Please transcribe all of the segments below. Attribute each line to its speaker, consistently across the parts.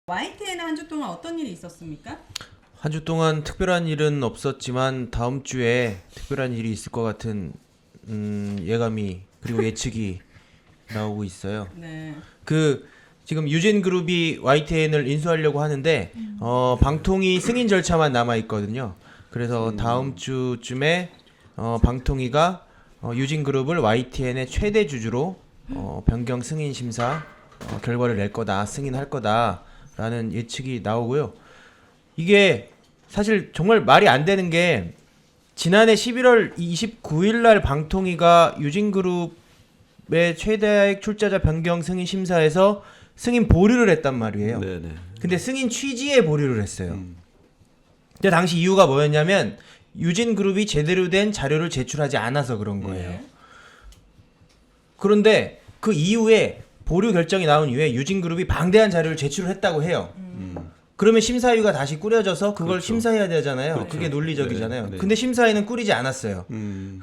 Speaker 1: YTN은 한 주 동안 어떤 일이 있었습니까?
Speaker 2: 한 주 동안 특별한 일은 없었지만 다음 주에 특별한 일이 있을 것 같은 예감이 그리고 예측이 나오고 있어요.
Speaker 1: 네.
Speaker 2: 지금 유진그룹이 YTN을 인수하려고 하는데 방통위 승인 절차만 남아 있거든요. 그래서 다음 주쯤에 방통위가 유진그룹을 YTN의 최대 주주로 변경 승인 심사 결과를 낼 거다, 승인할 거다라는 예측이 나오고요. 이게 사실 정말 말이 안 되는 게 지난해 11월 29일 날 방통위가 유진그룹의 최대액 출자자 변경 승인 심사에서 승인 보류를 했단 말이에요.
Speaker 3: 네네.
Speaker 2: 근데 승인 취지에 보류를 했어요. 근데 당시 이유가 뭐였냐면 유진그룹이 제대로 된 자료를 제출하지 않아서 그런 거예요.
Speaker 1: 네.
Speaker 2: 그런데 그 이후에 보류 결정이 나온 이후에 유진그룹이 방대한 자료를 제출을 했다고 해요. 그러면 심사위가 다시 꾸려져서 그걸
Speaker 3: 그렇죠.
Speaker 2: 심사해야 되잖아요.
Speaker 3: 그렇죠.
Speaker 2: 그게 논리적이잖아요.
Speaker 3: 네, 네.
Speaker 2: 근데 심사위는 꾸리지 않았어요.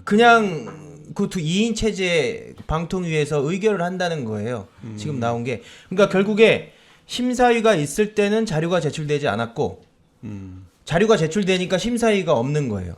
Speaker 2: 그냥 그 2인 체제 방통위에서 의결을 한다는 거예요. 지금 나온 게. 그러니까 결국에 심사위가 있을 때는 자료가 제출되지 않았고 자료가 제출되니까 심사위가 없는 거예요.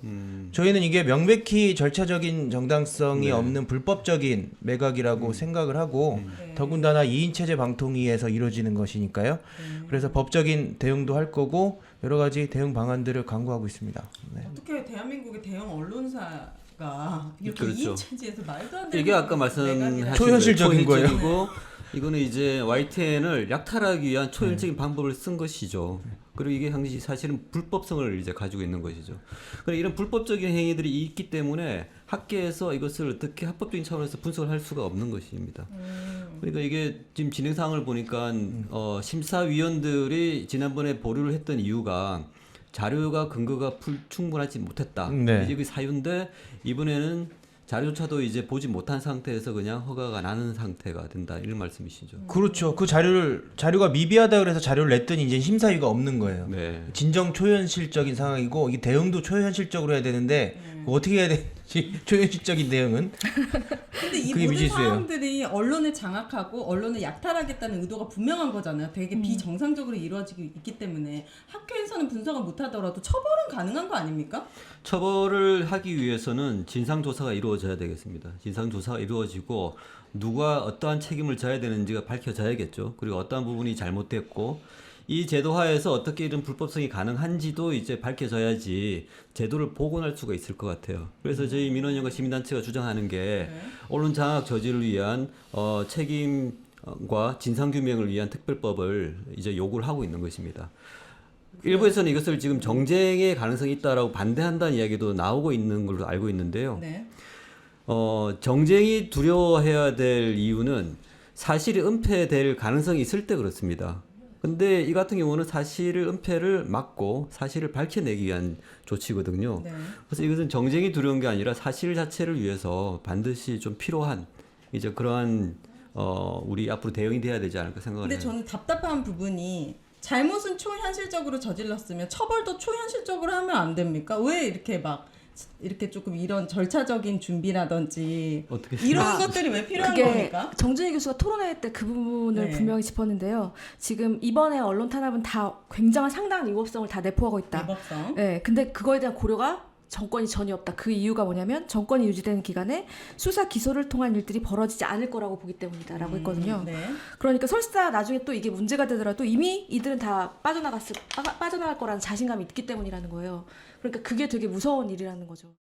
Speaker 2: 저희는 이게 명백히 절차적인 정당성이
Speaker 3: 네.
Speaker 2: 없는 불법적인 매각이라고 생각을 하고
Speaker 1: 네.
Speaker 2: 더군다나 2인 체제 방통위에서 이루어지는 것이니까요. 그래서 법적인 대응도 할 거고 여러 가지 대응 방안들을 강구하고 있습니다. 네.
Speaker 1: 어떻게 대한민국의 대형 언론사가 이렇게
Speaker 3: 그렇죠.
Speaker 1: 2인 체제에서 말도 안 되는
Speaker 3: 이게 아까
Speaker 1: 매각이라-
Speaker 3: 말씀하신
Speaker 2: 초현실적인 거예요.
Speaker 3: 초현실적이고 이거는 이제 YTN을 약탈하기 위한 초현실적인 방법을 쓴 것이죠. 그리고 이게 당시 사실은 불법성을 이제 가지고 있는 것이죠. 그러니까 이런 불법적인 행위들이 있기 때문에 학계에서 이것을 어떻게 합법적인 차원에서 분석을 할 수가 없는 것입니다. 그러니까 이게 지금 진행 상황을 보니까 심사위원들이 지난번에 보류를 했던 이유가 자료가 근거가 충분하지 못했다.
Speaker 2: 네.
Speaker 3: 이제 그 사유인데 이번에는 자료조차도 이제 보지 못한 상태에서 그냥 허가가 나는 상태가 된다 이런 말씀이시죠.
Speaker 2: 그렇죠. 그 자료가 미비하다 그래서 자료를 냈더니 이제 심사위가 없는 거예요.
Speaker 3: 네.
Speaker 2: 진정 초현실적인 상황이고 이게 대응도 초현실적으로 해야 되는데 그거 어떻게 해야 되지? 초현실적인 대응은
Speaker 1: 근데 이
Speaker 2: 그게
Speaker 1: 모든
Speaker 2: 미지수예요.
Speaker 1: 상황들이 언론을 장악하고 언론을 약탈하겠다는 의도가 분명한 거잖아요. 되게 비정상적으로 이루어지고 있기 때문에 학교에서는 분석을 못하더라도 처벌은 가능한 거 아닙니까?
Speaker 3: 처벌을 하기 위해서는 진상조사가 이루어져야 되겠습니다. 진상조사가 이루어지고 누가 어떠한 책임을 져야 되는지가 밝혀져야겠죠. 그리고 어떠한 부분이 잘못됐고 이 제도하에서 어떻게 이런 불법성이 가능한지도 이제 밝혀져야지 제도를 복원할 수가 있을 것 같아요. 그래서 저희 민원연과 시민단체가 주장하는 게 언론 장악 저지를 위한 책임과 진상규명을 위한 특별법을 이제 요구를 하고 있는 것입니다. 일부에서는 이것을 지금 정쟁의 가능성이 있다라고 반대한다는 이야기도 나오고 있는 걸로 알고 있는데요.
Speaker 1: 네.
Speaker 3: 정쟁이 두려워해야 될 이유는 사실이 은폐될 가능성이 있을 때 그렇습니다. 근데 이 같은 경우는 사실을 은폐를 막고 사실을 밝혀내기 위한 조치거든요.
Speaker 1: 네.
Speaker 3: 그래서 이것은 정쟁이 두려운 게 아니라 사실 자체를 위해서 반드시 좀 필요한 이제 그러한 우리 앞으로 대응이 돼야 되지 않을까 생각을
Speaker 1: 근데
Speaker 3: 해요.
Speaker 1: 저는 답답한 부분이 잘못은 초현실적으로 저질렀으면 처벌도 초현실적으로 하면 안 됩니까? 왜 이렇게 막 이렇게 조금 이런 절차적인 준비라든지
Speaker 3: 어떻게
Speaker 1: 이런 것들이 왜 필요한
Speaker 4: 그게
Speaker 1: 겁니까?
Speaker 4: 정준희 교수가 토론회 때 그 부분을
Speaker 1: 네.
Speaker 4: 분명히 짚었는데요. 지금 이번에 언론 탄압은 다 굉장한 상당한 위법성을 다 내포하고 있다.
Speaker 1: 위법성.
Speaker 4: 네, 근데 그거에 대한 고려가 정권이 전혀 없다. 그 이유가 뭐냐면 정권이 유지되는 기간에 수사 기소를 통한 일들이 벌어지지 않을 거라고 보기 때문이다라고 했거든요.
Speaker 1: 네.
Speaker 4: 그러니까 설사 나중에 또 이게 문제가 되더라도 이미 이들은 다 빠져나갈 거라는 자신감이 있기 때문이라는 거예요. 그러니까 그게 되게 무서운 일이라는 거죠.